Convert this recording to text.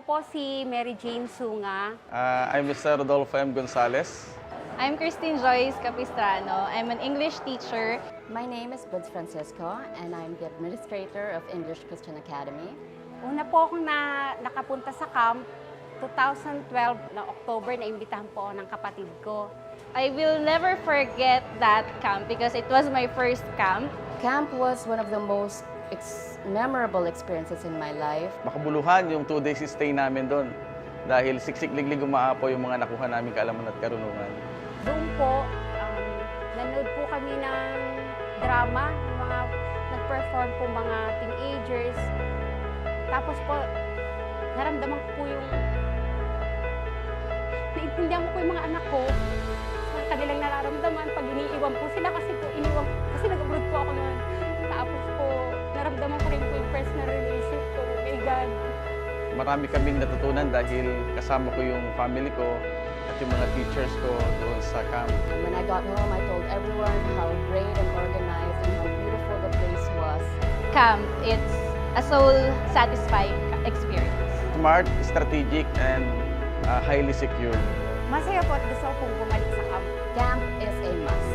po si Mary Jane Sunga. I'm Mr. Rodolfo M. Gonzalez. I'm Christine Joyce Capistrano. I'm an English teacher. My name is Buds Francisco, and I'm the administrator of English Christian Academy. Una po akong nakapunta sa camp, 2012 na October, naimbitahan po ako ng kapatid ko. I will never forget that camp because it was my first camp. Camp was one of the most memorable experiences in my life. Makabuluhan yung 2 days stay namin doon dahil siksik-liglig umaapo yung mga nakuha namin kaalaman at karunungan. Doon po, nanood po kami ng drama, yung mga nag-perform po mga teenagers. Tapos po, naramdaman ko po yung, naintindihan ko po yung mga anak ko sa kanilang nararamdaman pag iniiwan po sila kasi po iniwan, kasi nag-abroad po ako noon. Tapos po, naramdaman ko rin po yung personal relationship ko kay God. Marami kaming natutunan dahil kasama ko yung family ko at yung mga teachers ko doon sa camp. When I got home, I told everyone how great and organized and how beautiful the place was. Camp, it's a soul-satisfying experience. Smart, strategic, and highly secure. Masaya po at gusto ko pong bumalik sa camp. Camp is a must.